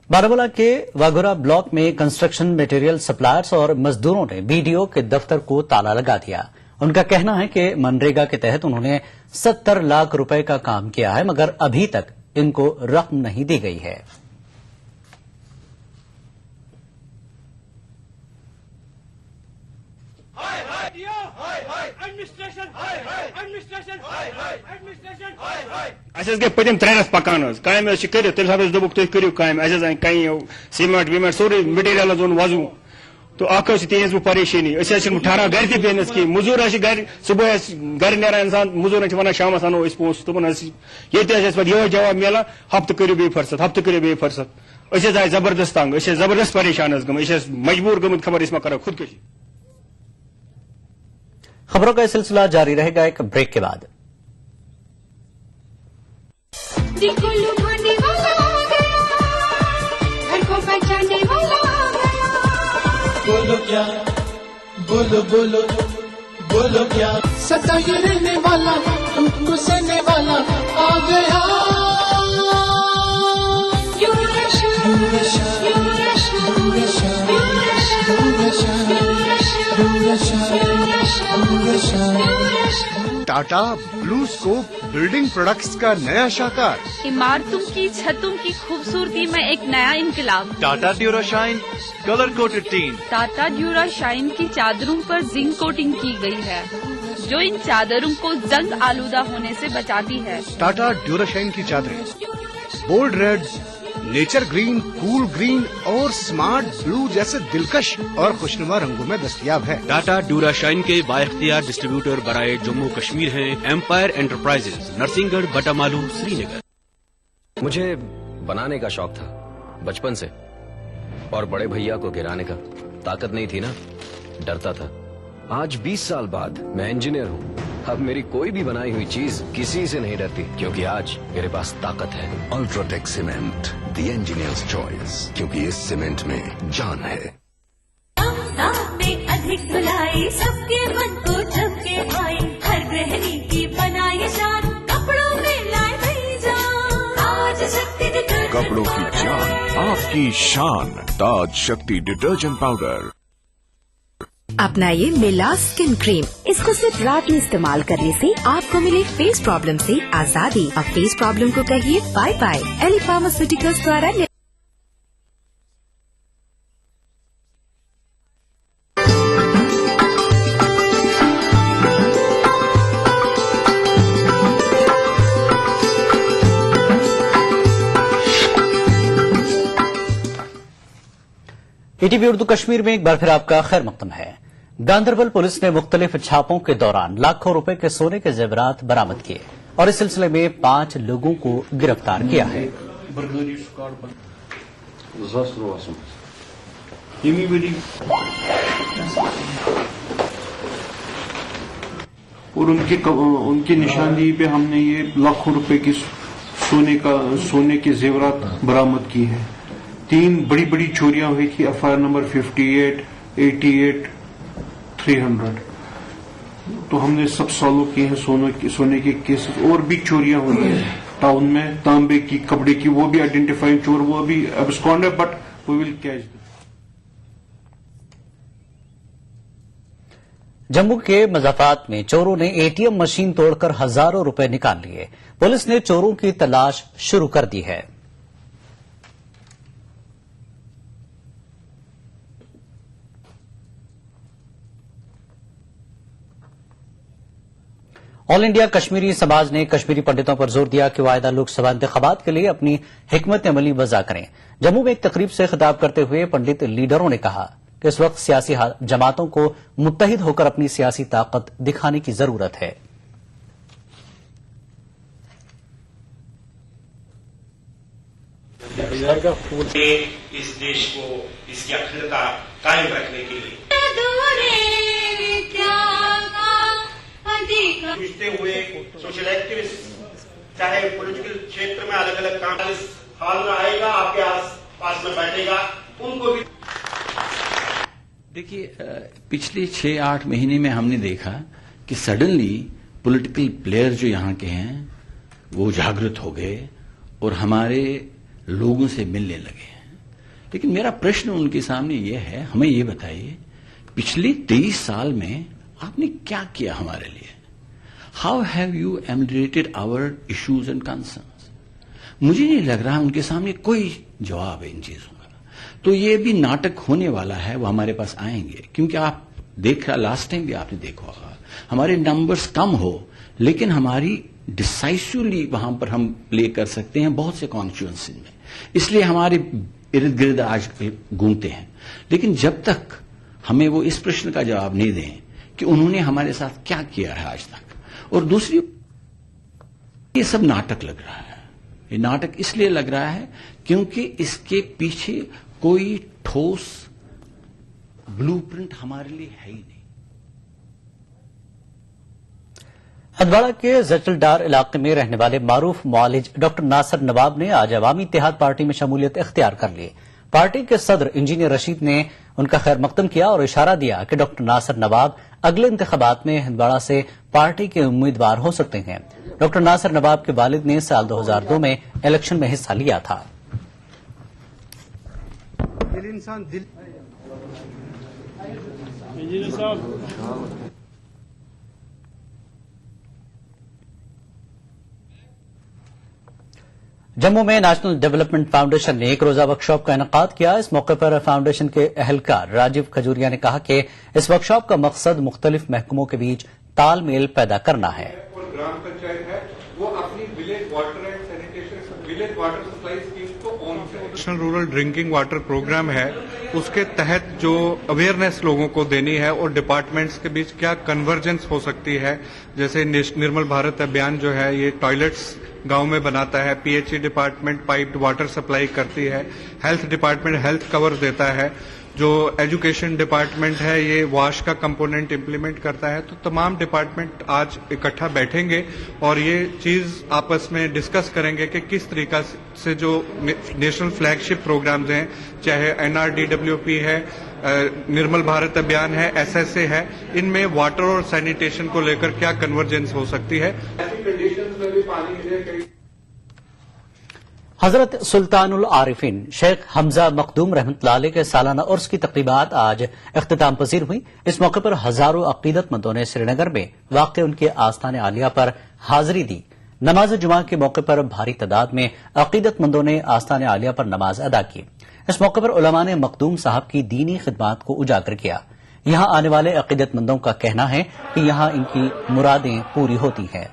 बारामूला के वाघोरा ब्लॉक में construction material suppliers और मजदूरों ने बीडीओ के दफ्तर को ताला लगा दिया। उनका कहना है कि मनरेगा के तहत उन्होंने 70 लाख रुपए का काम किया है, मगर अभी तक इनको रकम नहीं दी गई है। पतिम 3 रस पकान काम कर दोक तुम करो काम कहीं सीमेंट वीमेंट सोरे मटेरियल ओन वजू तो तेज परेशानी ठहरान घर तहस कह मजूर गर सुबह गर ना इंसान मजूर वन शाम अनो पोस दोपन ये पे जवाब मिलान हफ्त करो बे फुर्सत हफ्त करो बे फुर्सत आए जबरदस्त तंग जबरदस्त परेशान गए मजबूर गम खबर इस करो खुदकशी। खबरों का सिलसिला जारी रहेगा एक ब्रेक के बाद। बोलो क्या बोलो बोलो बोलो क्या सदा ये रहने वाला तुमको सहने वाला आ गया। Tata blue scope building products का नया शाखा। इमारतों की छतों की खूबसूरती में एक नया इनकलाब। Tata Durashine colour coated tin. Tata Durashine की चादरों पर जिंक कोटिंग की गई है जो इन चादरों को जंग आलूदा होने से बचाती है। टाटा ड्यूराशाइन की चादरें bold red, nature green, cool green और स्मार्ट ब्लू जैसे दिलकश और खुशनुमा रंगों में दस्तयाब है। टाटा ड्यूराशाइन के बाइख्तियार डिस्ट्रीब्यूटर बराए जम्मू कश्मीर हैं एम्पायर एंटरप्राइजेज, नरसिंहगढ़, बटामालू, श्रीनगर। मुझे बनाने का शौक था बचपन से और बड़े भैया को गिराने का ताकत नहीं थी ना, डरता था। आज 20 साल बाद मैं इंजीनियर हूँ। अब मेरी कोई भी बनाई हुई चीज किसी से नहीं डरती क्योंकि आज मेरे पास ताकत है। UltraTech cement, the engineers choice, क्योंकि इस सीमेंट में जान है। अधिक धुलाई सबके मन को झपके आई, हर गृहिणी की बनाई शान, कपड़ों में लाए भई जान। ताज शक्ति डिटर्जेंट कपड़ों की जान, आपकी शान, ताज शक्ति डिटर्जेंट पाउडर। अपनाइए मिला स्किन क्रीम। इसको सिर्फ रात में इस्तेमाल करने से आपको मिले फेस प्रॉब्लम से आजादी। अब फेस प्रॉब्लम को कहिए बाय बाय। एली फार्मास्यूटिकल्स द्वारा ईटीवी उर्दू कश्मीर में एक बार फिर आपका खैर मकदम है। गांधरबल पुलिस ने मुख्तलिफ छापों के दौरान लाखों रुपए के सोने के जेवरात बरामद किए और इस सिलसिले में 5 लोगों को गिरफ्तार किया है। और उनकी निशानदेही पे हमने ये लाखों रुपए की सोने के जेवरात बरामद की है। 3 बड़ी बड़ी चोरियां हुई थी। FIR number 58, 88, 300। तो हमने सब सॉल्व किए हैं सोने के केसेस। और भी चोरियां हुई हैं टाउन में, तांबे की, कपड़े की, वो भी आइडेंटिफाइंग चोर, वो अभी एब्सकॉन्ड है, but we will catch. Jammu के मजाफात में चोरों ने एटीएम मशीन तोड़कर हजारों रुपए निकाल लिए। पुलिस ने चोरों की तलाश शुरू कर दी है। ऑल इंडिया कश्मीरी समाज ने कश्मीरी पंडितों पर जोर दिया कि वायदा लोकसभा इंतखाबात के लिए अपनी हिकमत अमली वज़ा करें। जम्मू में एक तकरीब से खिताब करते हुए पंडित लीडरों ने कहा कि इस वक्त सियासी जमातों को मुत्तहिद होकर अपनी सियासी ताकत दिखाने की जरूरत है। इस देश को इसकी अखंडता कायम रखने के लिए पूछते हुए सोशल एक्टिविस्ट चाहे पॉलिटिकल क्षेत्र में अलग अलग काम हाल में आएगा, आपके पास में बैठेगा, उनको भी देखिए। पिछले 6-8 महीने में हमने देखा कि सडनली पॉलिटिकल प्लेयर जो यहाँ के हैं वो जागृत हो गए और हमारे लोगों से मिलने लगे हैं। लेकिन मेरा प्रश्न उनके सामने ये है, हमें ये बताइए पिछले 23 साल में आपने क्या किया हमारे लिए? How have you eliminated our issues and concerns? मुझे नहीं लग रहा उनके सामने कोई जवाब है इन चीजों का। तो ये भी नाटक होने वाला है, वो हमारे पास आएंगे, क्योंकि आप देख रहा, लास्ट टाइम भी आपने देखा होगा, हमारे नंबर्स कम हो लेकिन हमारी डिसाइसिवली वहां पर हम प्ले कर सकते हैं बहुत से कॉन्स्टिट्यूएंसी में, इसलिए हमारे इर्द गिर्द आज घूमते हैं। लेकिन जब तक हमें वो इस प्रश्न का जवाब नहीं दें कि उन्होंने हमारे साथ क्या किया है आज तक, और दूसरी, ये सब नाटक लग रहा है। ये नाटक इसलिए लग रहा है क्योंकि इसके पीछे कोई ठोस ब्लूप्रिंट हमारे लिए है ही नहीं। हंदवाड़ा के जचलडार इलाके में रहने वाले मारूफ मुआलिज डॉक्टर नासिर नवाब ने आज अवामी इत्तेहाद पार्टी में शमूलियत इख्तियार कर ली। पार्टी के सदर इंजीनियर रशीद ने उनका खैर मकदम किया और इशारा दिया कि डॉक्टर नासिर नवाब अगले इंतखाबात में हंदवाड़ा से पार्टी के उम्मीदवार हो सकते हैं। डॉक्टर नासिर नवाब के वालिद ने साल 2002 में इलेक्शन में हिस्सा लिया था। जम्मू में नेशनल डेवलपमेंट फाउंडेशन ने एक रोजा वर्कशॉप का इनेकाद किया। इस मौके पर फाउंडेशन के अहलकार राजीव खजूरिया ने कहा कि इस वर्कशॉप का मकसद मुख्तलिफ महकमों के बीच तालमेल पैदा करना है। ग्राम पंचायत है वो अपनी village water and sanitation village water supply scheme को ऑन करे। National rural drinking water program है, उसके तहत जो अवेयरनेस लोगों को देनी है और डिपार्टमेंट्स के बीच क्या कन्वर्जेंस हो सकती है। जैसे निर्मल भारत अभियान जो है ये टॉयलेट्स गांव में बनाता है, PHE department piped water supply करती है, हेल्थ डिपार्टमेंट हेल्थ कवर देता है, जो एजुकेशन डिपार्टमेंट है ये वॉश का कंपोनेंट इंप्लीमेंट करता है। तो तमाम डिपार्टमेंट आज इकट्ठा बैठेंगे और ये चीज आपस में डिस्कस करेंगे कि किस तरीका से जो नेशनल फ्लैगशिप प्रोग्राम्स हैं, चाहे एनआरडीडब्ल्यूपी है, निर्मल भारत अभियान है, एसएसए है, इनमें वाटर और सैनिटेशन को लेकर क्या कन्वर्जेंस हो सकती है। हजरत सुल्तानुल आरिफीन शेख हमजा मखदूम रहमतुल्लाह अलैह के सालाना उर्स की तकरीबात आज इख्तिताम पजीर हुई। इस मौके पर हजारों अकीदतमंदों ने श्रीनगर में वाक़ उनके आस्थान आलिया पर हाजिरी दी। नमाज जुमा के मौके पर भारी तादाद में अकीदतमंदों ने आस्थान आलिया पर नमाज अदा की। इस मौके पर उलमा ने मखदूम साहब की दीनी खिदमात को उजागर किया। यहां आने वाले अकीदतमंदों का कहना है कि यहां इनकी मुरादें पूरी होती हैं।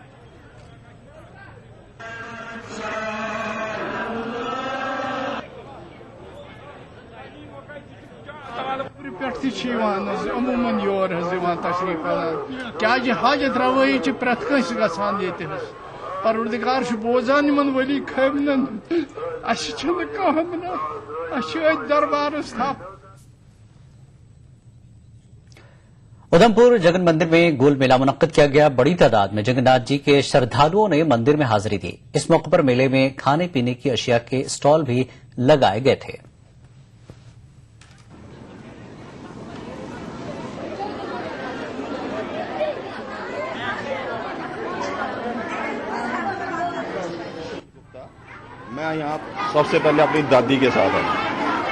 अमूमन योर तशरीफ क्या हाजत रवाई प्रत कंस गसान ये परवरदिगार बोजान वली खबन दरबार उधमपुर जगन मंदिर में गोल मेला मुनक्कद किया गया। बड़ी तादाद में जगन्नाथ जी के श्रद्धालुओं ने मंदिर में हाजिरी दी। इस मौके पर मेले में खाने पीने की अशिया के स्टॉल भी लगाए गए थे। मैं यहाँ सबसे पहले अपनी दादी के साथ आया,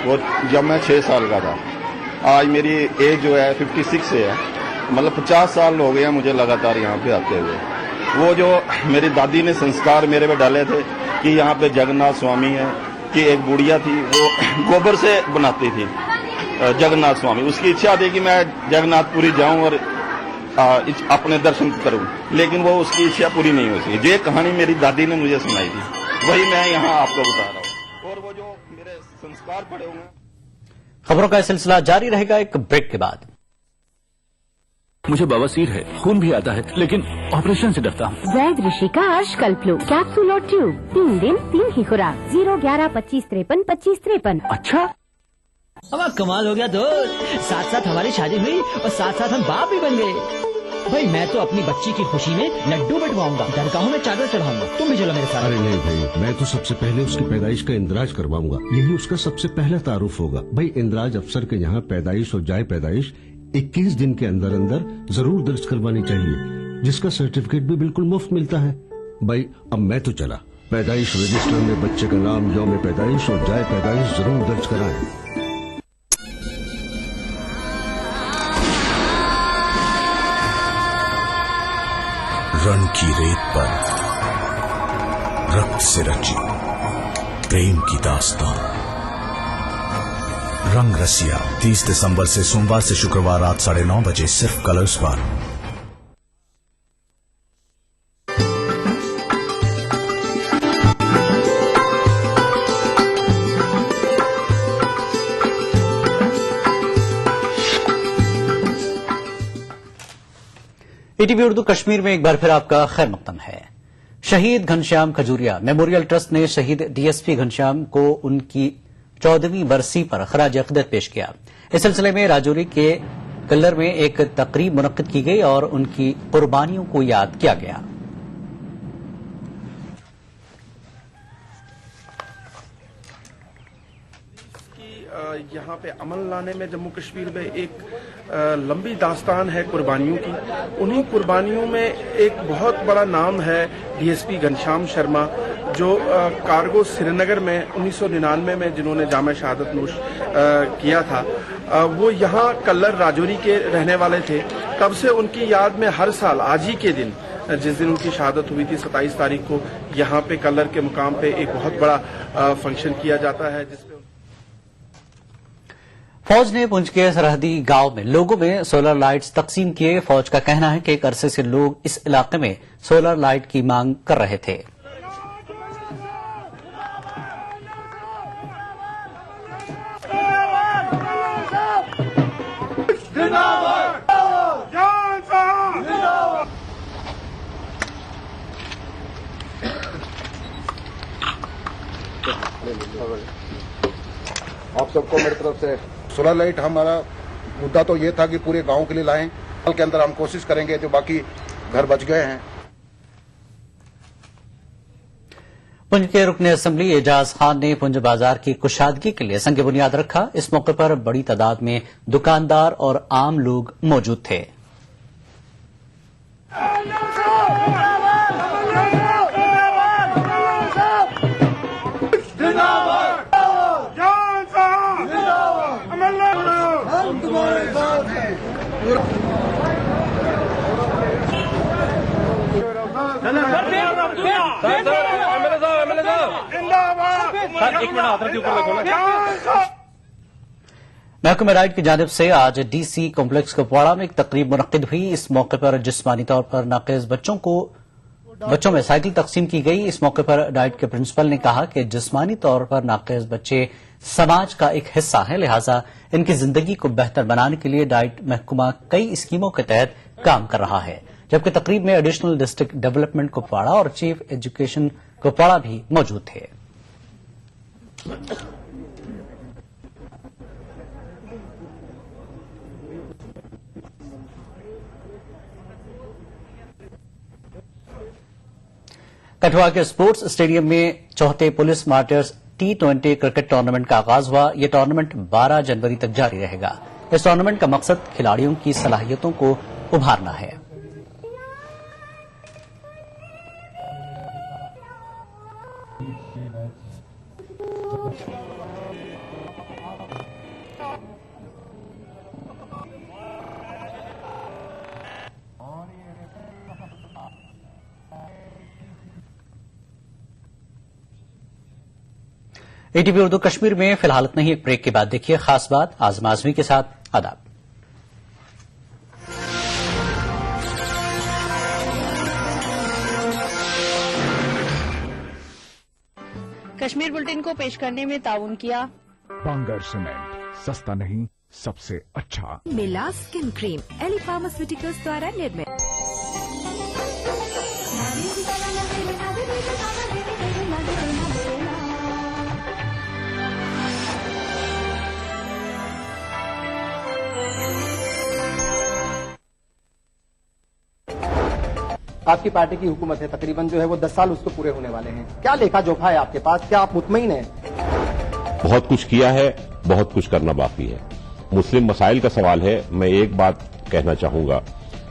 वो जब मैं 6 साल का था। आज मेरी एज जो है 56 है, मतलब 50 साल हो गए हैं मुझे लगातार यहाँ पे आते हुए। वो जो मेरी दादी ने संस्कार मेरे पे डाले थे कि यहाँ पे जगन्नाथ स्वामी है, कि एक बुढ़िया थी वो गोबर से बनाती थी जगन्नाथ स्वामी, उसकी इच्छा थी कि मैं जगन्नाथपुरी जाऊं और अपने दर्शन करूं, लेकिन वो उसकी इच्छा पूरी नहीं हो सकी। ये कहानी मेरी दादी ने मुझे सुनाई थी, वही मैं यहाँ आपको बता रहा हूँ। और वो जो मेरे संस्कार पड़े हुए हैं। खबरों का सिलसिला जारी रहेगा एक ब्रेक के बाद। मुझे बवासीर है, खून भी आता है, लेकिन ऑपरेशन से डरता हूँ। वैद ऋषि का अर्शकल्प लो, कैप्सूल और ट्यूब, 3 दिन 3 ही खुराक, 01125532553। अच्छा, अब कमाल हो गया दोस्त, साथ साथ हमारी शादी हुई और साथ साथ हम बाप भी बन गए। भाई मैं तो अपनी बच्ची की खुशी में लड्डू बंटवाऊंगा, दरगाहों में चादर चढ़ाऊंगा, तुम भी चलो मेरे साथ। अरे नहीं भाई, मैं तो सबसे पहले उसकी पैदाइश का इंदराज करवाऊंगा, यही उसका सबसे पहला तारुफ होगा। भाई इंदराज अफसर के यहाँ पैदाइश और जाए पैदाइश 21 दिन के अंदर अंदर जरूर दर्ज करवानी चाहिए, जिसका सर्टिफिकेट भी बिल्कुल मुफ्त मिलता है। भाई अब मैं तो चला, पैदाइश रजिस्टर में बच्चे का नाम, यौम पैदाइश और जाए पैदाइश जरूर दर्ज कराएं। रण की रेत पर रक्त से रची प्रेम की दास्तान। रंग रसिया 30 दिसंबर से सोमवार से शुक्रवार रात 9:30 बजे सिर्फ कलर्स पर। ईटीवी उर्दू कश्मीर में एक बार फिर आपका खैर मकदम है। शहीद घनश्याम खजूरिया मेमोरियल ट्रस्ट ने शहीद डीएसपी घनश्याम को उनकी 14वीं बरसी पर खराज अक़ीदत पेश किया। इस सिलसिले में राजौरी के कल्लर में एक तकरीब मुनक्किद की गई और उनकी कुर्बानियों को याद किया गया। यहाँ पे अमल लाने में जम्मू कश्मीर में एक लंबी दास्तान है कुर्बानियों की। उन्हीं कुर्बानियों में एक बहुत बड़ा नाम है डीएसपी घनश्याम शर्मा, जो कार्गो श्रीनगर में 1999 में जिन्होंने जाम शहादत नोश किया था। वो यहाँ कल्लर राजौरी के रहने वाले थे। तब से उनकी याद में हर साल आज ही के दिन, जिस दिन उनकी शहादत हुई थी 27 तारीख को, यहाँ पे कल्लर के मुकाम पे एक बहुत बड़ा फंक्शन किया जाता है जिसमें फौज ने पुंछ के सरहदी गांव में लोगों में सोलर लाइट्स तकसीम किए। फौज का कहना है कि एक अरसे से लोग इस इलाके में सोलर लाइट की मांग कर रहे थे। आप सबको मेरी तरफ से सोलर लाइट, हमारा मुद्दा तो ये था कि पूरे गांव के लिए लाएं। साल के अंदर हम कोशिश करेंगे जो बाकी घर बच गए हैं। पुंछ के रुकन असेंबली एजाज खान ने पुंछ बाजार की कुशादगी के लिए संग बुनियाद रखा। इस मौके पर बड़ी तादाद में दुकानदार और आम लोग मौजूद थे। महकमा राइट की जानिब से आज डीसी कॉम्प्लेक्स कुपवाड़ा में एक तकरीब मुनक्किद हुई। इस मौके पर जिस्मानी तौर पर नाक़िस बच्चों में साइकिल तकसीम की गई। इस मौके पर डाइट के प्रिंसिपल ने कहा कि जिस्मानी तौर पर नाक़िस बच्चे समाज का एक हिस्सा हैं, लिहाजा इनकी जिंदगी को बेहतर बनाने के लिए डाइट महकमा कई स्कीमों के तहत काम कर रहा है। जबकि तकरीब में एडिशनल डिस्ट्रिक्ट डेवलपमेंट कुपवाड़ा और चीफ एजुकेशन कुपवाड़ा भी मौजूद थे। कठुआ के स्पोर्ट्स स्टेडियम में चौथे police martyrs T20 cricket tournament का आगाज हुआ। यह टूर्नामेंट 12 जनवरी तक जारी रहेगा। इस टूर्नामेंट का मकसद खिलाड़ियों की सलाहियतों को उभारना है। ईटीवी उर्दू कश्मीर में फिलहाल इतना ही। एक ब्रेक के बाद देखिए खास बात आज़म आज़मी के साथ। आदाब। कश्मीर बुलेटिन को पेश करने में ताउन किया बांगर सीमेंट, सस्ता नहीं सबसे अच्छा। मिला स्किन क्रीम एली फार्मास्यूटिकल्स द्वारा निर्मित। आपकी पार्टी की हुकूमत है, तकरीबन जो है वो 10 साल उसको पूरे होने वाले हैं। क्या लेखा जोखा है आपके पास? क्या आप मुतमईन हैं? बहुत कुछ किया है, बहुत कुछ करना बाकी है। मुस्लिम मसाइल का सवाल है। मैं एक बात कहना चाहूंगा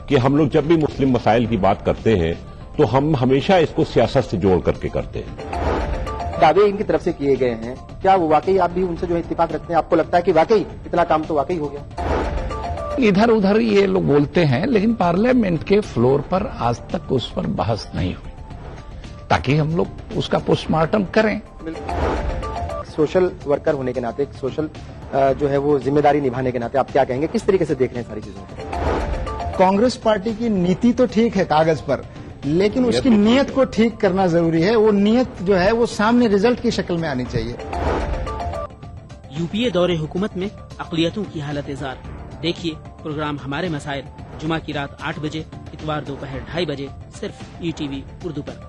कि हम लोग जब भी मुस्लिम मसाइल की बात करते हैं तो हम हमेशा इसको सियासत से जोड़ करके करते हैं। दावे इनकी तरफ से किए गए हैं, क्या वो वाकई आप भी उनसे जो है इत्तेफाक रखते हैं? आपको लगता है कि वाकई इतना काम तो वाकई हो गया? इधर उधर ये लोग बोलते हैं, लेकिन पार्लियामेंट के फ्लोर पर आज तक उस पर बहस नहीं हुई, ताकि हम लोग उसका पोस्टमार्टम करें। सोशल वर्कर होने के नाते, एक सोशल जो है वो जिम्मेदारी निभाने के नाते आप क्या कहेंगे, किस तरीके से देख रहे हैं सारी चीजों को? कांग्रेस पार्टी की नीति तो ठीक है कागज पर, लेकिन उसकी नीयत को ठीक करना जरूरी है। वो नीयत जो है वो सामने रिजल्ट की शक्ल में आनी चाहिए। यूपीए दौरे हुकूमत में अक़लियतों की हालत जार। देखिए प्रोग्राम हमारे मसाइल, जुमा की रात 8 बजे, इतवार दोपहर 2:30 बजे, सिर्फ ETV उर्दू पर।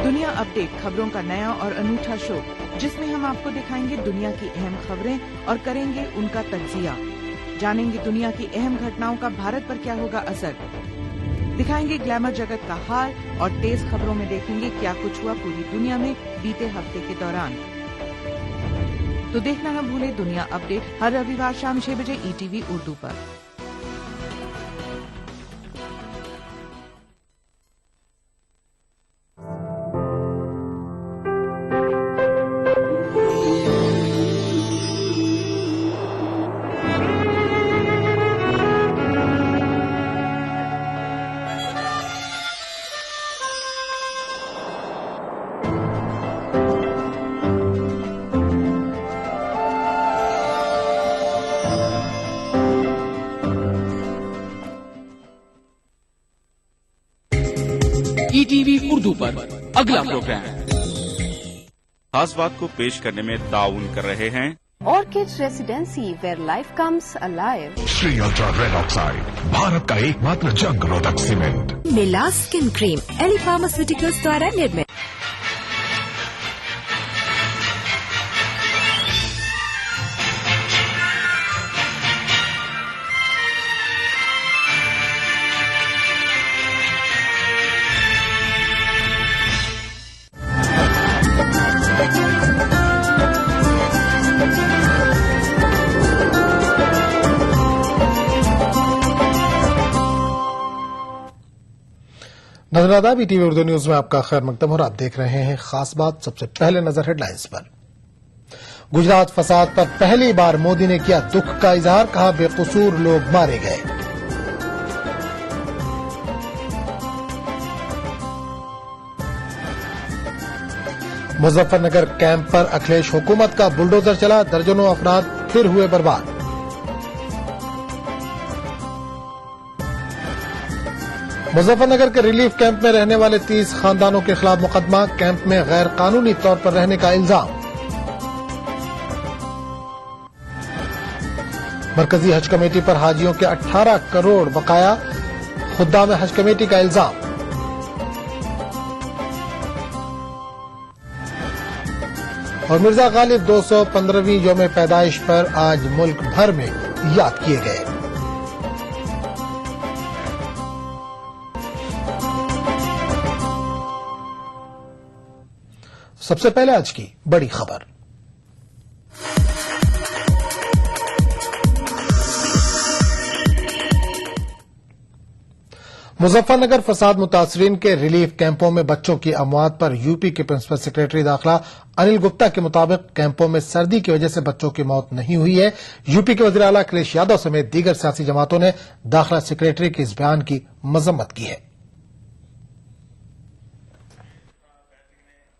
दुनिया अपडेट, खबरों का नया और अनूठा शो, जिसमें हम आपको दिखाएंगे दुनिया की अहम खबरें और करेंगे उनका तज्जिया। जानेंगे दुनिया की अहम घटनाओं का भारत पर क्या होगा असर। दिखाएंगे ग्लैमर जगत का हाल और तेज खबरों में देखेंगे क्या कुछ हुआ पूरी दुनिया में बीते हफ्ते के दौरान। तो देखना न भूले दुनिया अपडेट हर रविवार शाम 6 बजे ETV उर्दू पर। ETV उर्दू पर अगला प्रोग्राम खास बात को पेश करने में ताउन कर रहे हैं orchid residency, where life comes alive. Shri ultra red oxide, Bharat का एकमात्र जंग रोधक सीमेंट। मिला स्किन क्रीम, एली फार्मास्यूटिकल्स द्वारा निर्मित। नजरादाब ETV उर्दू न्यूज में आपका खैर मकदम और आप देख रहे हैं खास बात। सबसे पहले नजर हेडलाइंस पर। गुजरात फसाद पर पहली बार मोदी ने किया दुख का इजहार, कहा बेकसूर लोग मारे गए। मुजफ्फरनगर कैंप पर अखिलेश हुकूमत का बुलडोजर चला, दर्जनों अफराद फिर हुए बर्बाद। मुजफ्फरनगर के रिलीफ कैंप में रहने वाले 30 खानदानों के खिलाफ मुकदमा, कैंप में गैर कानूनी तौर पर रहने का इल्जाम। मरकजी हज कमेटी पर हाजियों के 18 करोड़ बकाया, खुद्दाम हज कमेटी का इल्जाम। और मिर्जा गालिब 215वीं यौम पैदाइश पर आज मुल्क भर में याद किए गए। सबसे पहले आज की बड़ी खबर। मुजफ्फरनगर फसाद मुतासरीन के रिलीफ कैंपों में बच्चों की अमवात पर यूपी के प्रिंसिपल सेक्रेटरी दाखिला अनिल गुप्ता के मुताबिक कैंपों में सर्दी की वजह से बच्चों की मौत नहीं हुई है। यूपी के वज़ीर आला अखिलेश यादव समेत दीगर सियासी जमातों ने दाखिला सेक्रेटरी के इस बयान की मजम्मत की है।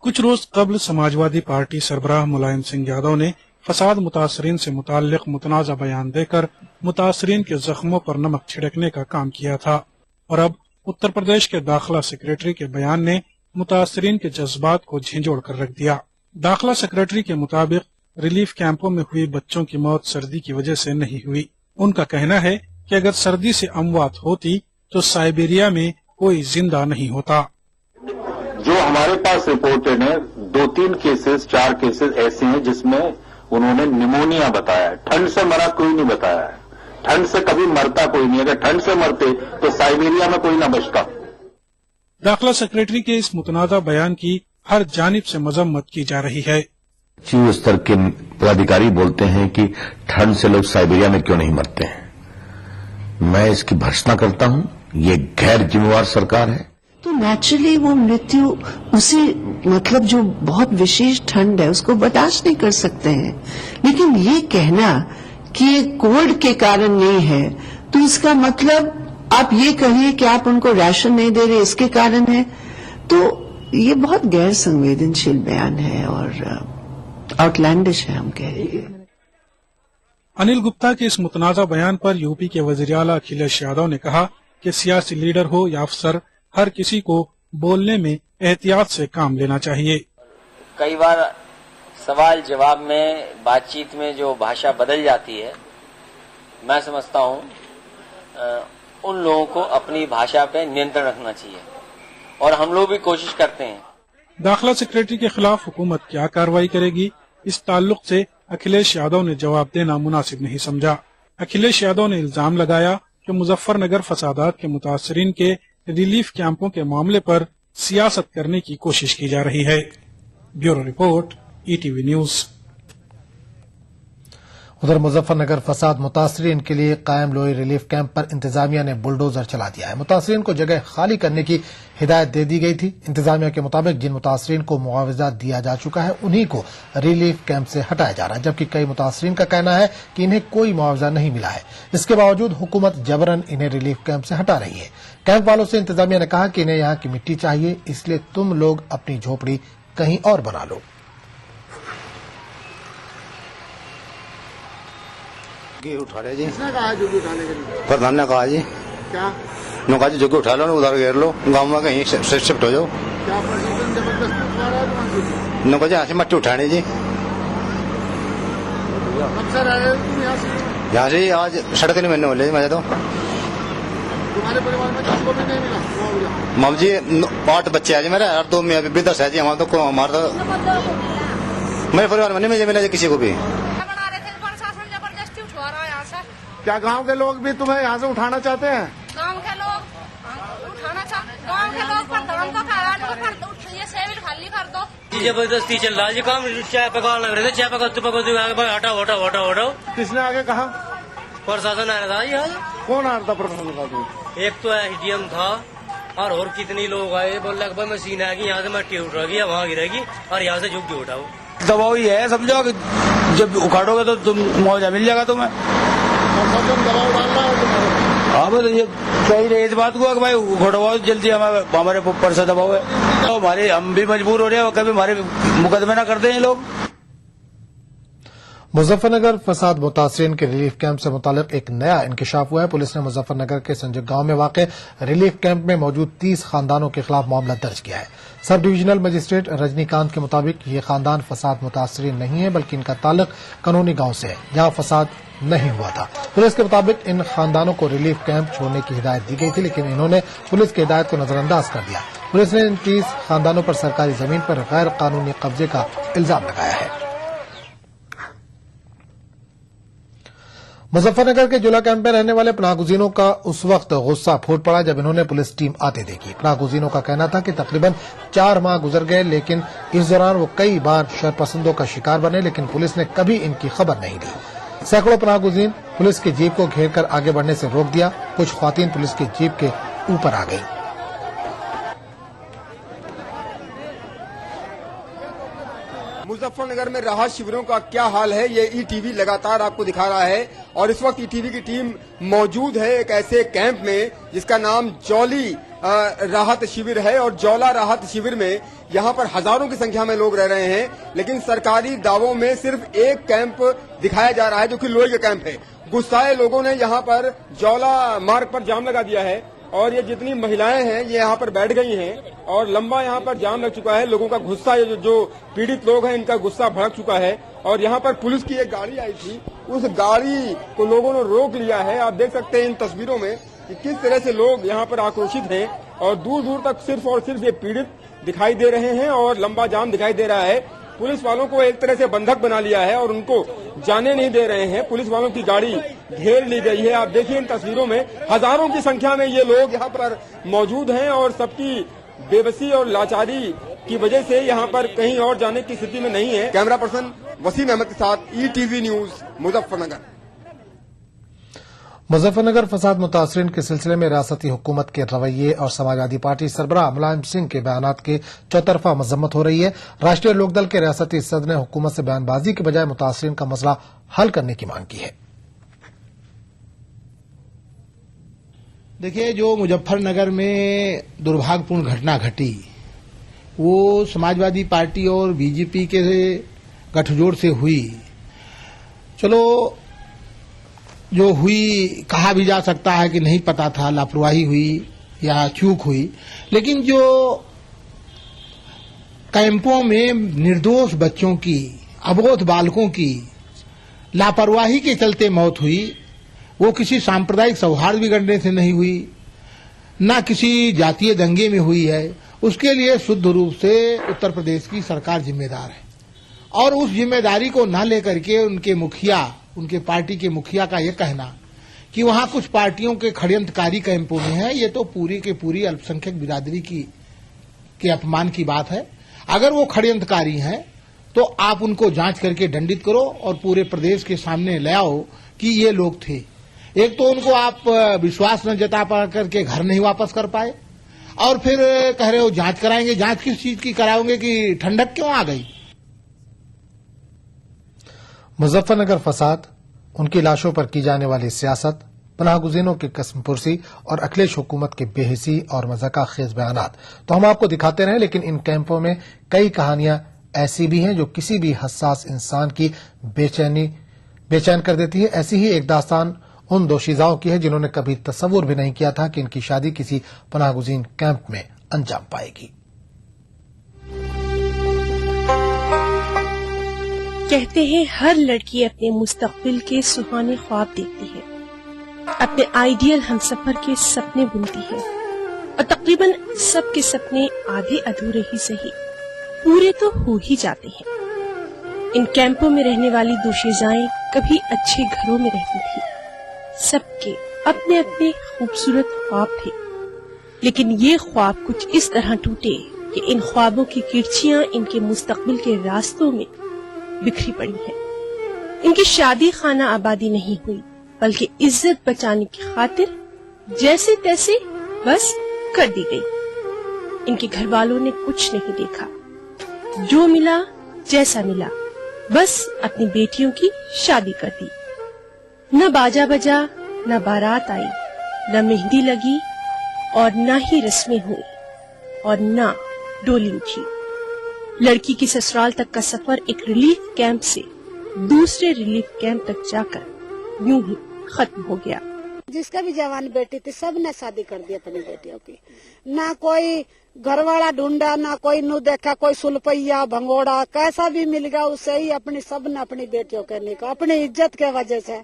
कुछ रोज कबल समाजवादी पार्टी सरबराह मुलायम सिंह यादव ने फसाद मुतासरीन से मुताल्लिक मुतनाज़ा बयान देकर मुतासरीन के जख्मों पर नमक छिड़कने का काम किया था और अब उत्तर प्रदेश के दाखिला सेक्रेटरी के बयान ने मुतासरीन के जज्बात को झिंझोड़ कर रख दिया। दाखिला सेक्रेटरी के मुताबिक रिलीफ कैंपों में हुई बच्चों की मौत सर्दी की वजह से नहीं हुई। उनका कहना है कि अगर सर्दी से अमवात होती तो साइबेरिया में कोई जिंदा नहीं होता। जो हमारे पास रिपोर्टेड है 2-3 केसेस 4 केसेस ऐसे हैं जिसमें उन्होंने निमोनिया बताया है। ठंड से मरा कोई नहीं बताया है। ठंड से कभी मरता कोई नहीं। अगर ठंड से मरते तो साइबेरिया में कोई न बचता। दाखिला सेक्रेटरी के इस मुतनाज़ा बयान की हर जानिब से मजम्मत की जा रही है। चीफ स्तर के पदाधिकारी बोलते हैं कि ठंड से लोग साइबेरिया में क्यों नहीं मरते हैं। मैं इसकी भर्त्सना करता हूं। ये गैर जिम्मेवार सरकार है। तो नेचुरली वो मृत्यु उसी मतलब जो बहुत विशेष ठंड है उसको बर्दाश्त नहीं कर सकते हैं। लेकिन ये कहना कि ये कोविड के कारण नहीं है, तो इसका मतलब आप ये कहिए कि आप उनको राशन नहीं दे रहे इसके कारण है, तो ये बहुत गैर संवेदनशील बयान है और आउटलैंडिश है, हम कह रहे हैं। अनिल गुप्ता के इस मुतनाज़ा बयान पर यूपी के वज़ीर आला अखिलेश यादव ने कहा कि सियासी लीडर हो या अफसर, हर किसी को बोलने में एहतियात से काम लेना चाहिए। कई बार सवाल जवाब में, बातचीत में जो भाषा बदल जाती है, मैं समझता हूँ उन लोगों को अपनी भाषा पे नियंत्रण रखना चाहिए और हम लोग भी कोशिश करते हैं। दाखिला सेक्रेटरी के खिलाफ हुकूमत क्या कार्रवाई करेगी, इस ताल्लुक से अखिलेश यादव ने जवाब देना मुनासिब नहीं समझा। अखिलेश यादव ने इल्जाम लगाया कि मुजफ्फरनगर फसादात के मुतासरीन के रिलीफ कैंपों के मामले पर सियासत करने की कोशिश की जा रही है। Bureau report, ETV news. उधर मुजफ्फरनगर फसाद मुतासरीन के लिए कायम लोई रिलीफ कैंप पर इंतजामिया ने बुलडोजर चला दिया है। मुतासरीन को जगह खाली करने की हिदायत दे दी गई थी। इंतजामिया के मुताबिक जिन मुतासरीन को मुआवजा दिया जा चुका है उन्हीं को रिलीफ कैंप से हटाया जा रहा है, जबकि कई मुतासरीन का कहना है कि इन्हें कोई मुआवजा नहीं मिला है। इसके बावजूद हुकूमत जबरन इन्हें रिलीफ कैंप से हटा रही है। कैंप वालों से इंतजामिया ने कहा कि इन्हें यहाँ की मिट्टी चाहिए, इसलिए तुम लोग अपनी झोपड़ी कहीं और बना लो। उठा रहे जी, किसने कहा जोगी उठाने के लिए? प्रधान ने कहा जी। क्या नौका जी जोगी उठा लो, उधर घेर लो, गांव में कहीं शिफ्ट हो जाओ। क्या प्रशासन जबरदस्ती उठा रहा है तुम्हारे? नौका जी यहाँ से मट्टी उठाने जी। कब से रह रहे हो तुम यहाँ से? यहाँ से आज सड़क नहीं मिलने वाले मैं तो। तुम्हारे परिवार में किसको भी नहीं मिला? माम जी 8 बच्चे है जी मेरे, और 2 10 है जी। हमारा तो हमारा मेरे परिवार में नहीं मिला जी किसी को भी। क्या गांव के लोग भी तुम्हें यहाँ से उठाना चाहते हैं? गांव के लोग उठाना चाहते, गांव के लोग पर दम तो खा रहा, ये सेविल खाली कर दो। जबरदस्ती चल रहा है काम, चाय पका लग रहे थे, चाय पका हटाओ हटाओ हटाओ हटाओ। किसने आगे कहा? प्रशासन आया था यहाँ। कौन आ रहा था प्रशासन का? एक तो एडीएम था और कितनी लोग आए, बोल रहे भाई मशीन आएगी यहाँ से मट्टी उठ रही, वहाँ गिरेगी और यहाँ से झुग्गी उठाओ। दबाव ही है, समझो जब उखाड़ोगे तो तुम मुआवजा मिल जाएगा तुम्हें। दबाव डाल रहा है तुम्हारे? हाँ भाई ये कही रहे इस बात को कि भाई उखड़वाओ जल्दी, हमारे ऊपर से दबाव है तो हमारे हम भी मजबूर हो रहे हैं, कभी हमारे मुकदमे ना करते हैं लोग। मुजफ्फरनगर फसाद मुतासरीन के रिलीफ कैंप से मुतालिक एक नया इंकशाफ हुआ है। पुलिस ने मुजफ्फरनगर के संजय गांव में वाक़ रिलीफ कैंप में मौजूद 30 खानदानों के खिलाफ मामला दर्ज किया है। सब डिविजनल मजिस्ट्रेट रजनीकांत के मुताबिक ये खानदान फसाद मुतासरीन नहीं है, बल्कि इनका ताल्लुक कानूनी गांव से है जहां फसाद नहीं हुआ था। पुलिस के मुताबिक इन खानदानों को रिलीफ कैंप छोड़ने की हिदायत दी गई थी, लेकिन इन्होंने पुलिस की हिदायत को नजरअंदाज कर दिया। पुलिस ने इन 30 खानदानों पर सरकारी जमीन पर गैर कानूनी कब्जे का इल्जाम लगाया है। मुजफ्फरनगर के जुला कैंप में रहने वाले पनाहगुजीनों का उस वक्त गुस्सा फूट पड़ा जब इन्होंने पुलिस टीम आते देखी। पनाहगुजीनों का कहना था कि तकरीबन 4 माह गुजर गए, लेकिन इस दौरान वो कई बार शरपसंदों का शिकार बने, लेकिन पुलिस ने कभी इनकी खबर नहीं ली। सैकड़ों पनाहगुजीन पुलिस की जीप को घेर कर आगे बढ़ने से रोक दिया। कुछ ख्वातीन पुलिस की जीप के ऊपर आ गई। मुजफ्फरनगर में राहत शिविरों का क्या हाल है, ये ईटीवी लगातार आपको दिखा रहा है। और इस वक्त ईटीवी की टीम मौजूद है एक ऐसे कैंप में जिसका नाम जौली राहत शिविर है। और जौला राहत शिविर में यहाँ पर हजारों की संख्या में लोग रह रहे हैं, लेकिन सरकारी दावों में सिर्फ एक कैंप दिखाया जा रहा है जो कि लोहे का कैंप है। गुस्साए लोगों ने यहाँ पर जौला मार्ग पर जाम लगा दिया है और ये जितनी महिलाएं हैं ये यहाँ पर बैठ गई हैं और लंबा यहाँ पर जाम लग चुका है। लोगों का गुस्सा, जो पीड़ित लोग हैं इनका गुस्सा भड़क चुका है। और यहाँ पर पुलिस की एक गाड़ी आई थी, उस गाड़ी को लोगों ने रोक लिया है। आप देख सकते हैं इन तस्वीरों में कि किस तरह से लोग यहाँ पर आक्रोशित हैं और दूर दूर तक सिर्फ और सिर्फ ये पीड़ित दिखाई दे रहे हैं और लंबा जाम दिखाई दे रहा है। पुलिस वालों को एक तरह से बंधक बना लिया है और उनको जाने नहीं दे रहे हैं। पुलिस वालों की गाड़ी घेर ली गई है। आप देखिए इन तस्वीरों में हजारों की संख्या में ये लोग यहाँ पर मौजूद हैं और सबकी बेबसी और लाचारी की वजह से यहाँ पर कहीं और जाने की स्थिति में नहीं है। कैमरा पर्सन वसीम अहमद के साथ ईटीवी न्यूज मुजफ्फरनगर। मुजफ्फरनगर फसाद मुतासरीन के सिलसिले में रियासती हुकूमत के रवैये और समाजवादी पार्टी सरबराह मुलायम सिंह के बयानात की चौतरफा मजम्मत हो रही है। राष्ट्रीय लोकदल के रियासती सदर ने हुकूमत से बयानबाजी के बजाय मुतासरीन का मसला हल करने की मांग की है। देखिए, जो मुजफ्फरनगर में दुर्भाग्यपूर्ण घटना घटी वो समाजवादी पार्टी और बीजेपी के गठजोड़ से हुई। चलो, जो हुई कहा भी जा सकता है कि नहीं पता था, लापरवाही हुई या चूक हुई, लेकिन जो कैंपों में निर्दोष बच्चों की, अबोध बालकों की लापरवाही के चलते मौत हुई, वो किसी सांप्रदायिक सौहार्द बिगड़ने से नहीं हुई, न किसी जातीय दंगे में हुई है। उसके लिए शुद्ध रूप से उत्तर प्रदेश की सरकार जिम्मेदार है और उस जिम्मेदारी को न लेकर के उनके मुखिया, उनके पार्टी के मुखिया का यह कहना कि वहां कुछ पार्टियों के षड्यंत्रकारी कैंपों में है, ये तो पूरी के पूरी अल्पसंख्यक बिरादरी के अपमान की बात है। अगर वो षड्यंत्रकारी हैं तो आप उनको जांच करके दंडित करो और पूरे प्रदेश के सामने ले आओ कि ये लोग थे। एक तो उनको आप विश्वास न जता पा करके घर नहीं वापस कर पाए और फिर कह रहे हो जांच कराएंगे। जांच किस चीज की कराओगे कि ठंडक क्यों आ गई? मुजफ्फरनगर फसाद, उनकी लाशों पर की जाने वाली सियासत, पनाहगुजीरों की कसमपुरसी और अखिलेश हुकूमत के बेहिसी और मजाका खेज बयानात तो हम आपको दिखाते रहे, लेकिन इन कैंपों में कई कहानियां ऐसी भी हैं जो किसी भी हसास इंसान की बेचैन कर देती है। ऐसी ही एक दास्तान उन दोशीजाओं की है जिन्होंने कभी तस्वुर भी नहीं किया था कि इनकी शादी किसी पनाहगुजीर कैंप में अंजाम पाएगी। कहते हैं हर लड़की अपने मुस्तकबिल के सुहाने ख्वाब देखती है, अपने आइडियल हमसफर के सपने बुनती है और तकरीबन सबके सपने आधे अधूरे ही सही पूरे तो हो ही जाते हैं। इन कैंपों में रहने वाली दोशीजाएं कभी अच्छे घरों में रहती थी। सबके अपने अपने खूबसूरत ख्वाब थे, लेकिन ये ख्वाब कुछ इस तरह टूटे कि इन ख्वाबों की किरचियां इनके मुस्तकबिल के रास्तों में बिखरी पड़ी है। इनकी शादी खाना आबादी नहीं हुई, बल्कि इज्जत बचाने की खातिर जैसे तैसे बस कर दी गई। इनके घर वालों ने कुछ नहीं देखा, जो मिला जैसा मिला, बस अपनी बेटियों की शादी कर दी। न बाजा बजा, न बारात आई, न मेहंदी लगी और न ही रस्में हुई और न डोली उठी। लड़की की ससुराल तक का सफर एक रिलीफ कैंप से दूसरे रिलीफ कैंप तक जाकर यूं ही खत्म हो गया। जिसका भी जवान बेटी थी सब ने शादी कर दी अपनी बेटियों की। ना कोई घर वाला ढूंढा, ना कोई नु देखा, कोई सुलपैया भंगोड़ा कैसा भी मिल गया उससे ही अपनी सब ने अपनी बेटियों के निकाह, अपनी इज्जत के वजह से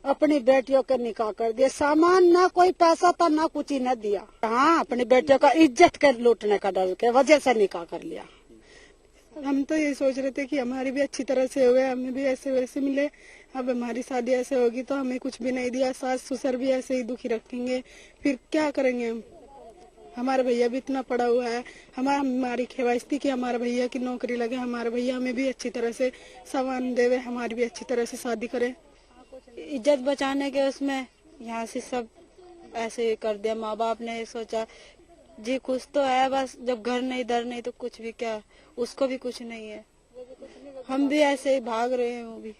अपनी बेटियों के निकाह कर दिया। सामान ना कोई पैसा था ना कुछ ही न दिया। हाँ, अपनी बेटियों का इज्जत के लूटने का डर के वजह से निकाह कर लिया। हम तो ये सोच रहे थे कि हमारी भी अच्छी तरह से हो गए, हमें भी ऐसे वैसे मिले। अब हमारी शादी ऐसे होगी तो हमें कुछ भी नहीं दिया, सास ससुर भी ऐसे ही दुखी रखेंगे, फिर क्या करेंगे हम? हमारा भैया भी इतना पड़ा हुआ है, हमारी ख्वाहिश थी कि हमारे भैया की नौकरी लगे, हमारे भैया हमें भी अच्छी तरह से सामान देवे, हमारी भी अच्छी तरह से शादी करे। इज्जत बचाने के उसमें यहाँ से सब ऐसे कर दिया। माँ बाप ने सोचा जी कुछ तो है, बस जब घर नहीं दर नहीं तो कुछ भी क्या, उसको भी कुछ नहीं है। हम भी ऐसे ही भाग रहे हैं वो भी।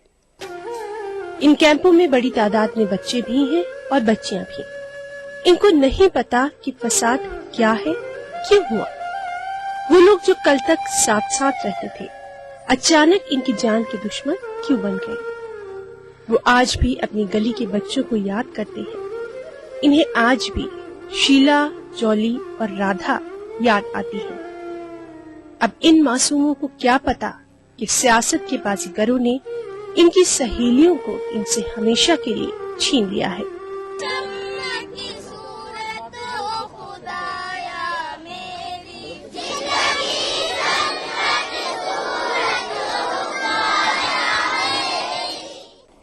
इन कैंपों में बड़ी तादाद में बच्चे भी हैं और बच्चियां भी। इनको नहीं पता कि फसाद क्या है, क्यों हुआ। वो लोग जो कल तक साथ साथ रहते थे, अचानक इनकी जान के दुश्मन क्यों बन गए। वो आज भी अपनी गली के बच्चों को याद करते हैं। इन्हें आज भी शीला, जॉली और राधा याद आती है। अब इन मासूमों को क्या पता कि सियासत के बाजीगरों ने इनकी सहेलियों को इनसे हमेशा के लिए छीन लिया है।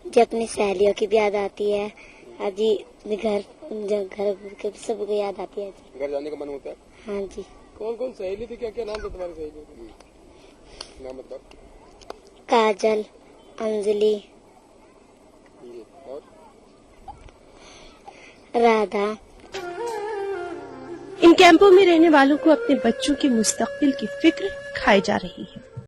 जी अपनी सहेलियों की भी याद आती है, अजी घर के सबको याद आती है। घर जाने का मन होता है? हाँ जी। कौन कौन सहेली थी, क्या क्या नाम था तुम्हारी सहेलियों के? नाम बताओ। काजल, अंजलि, और राधा। इन कैंपों में रहने वालों को अपने बच्चों के मुस्तकबिल की फिक्र खाई जा रही है।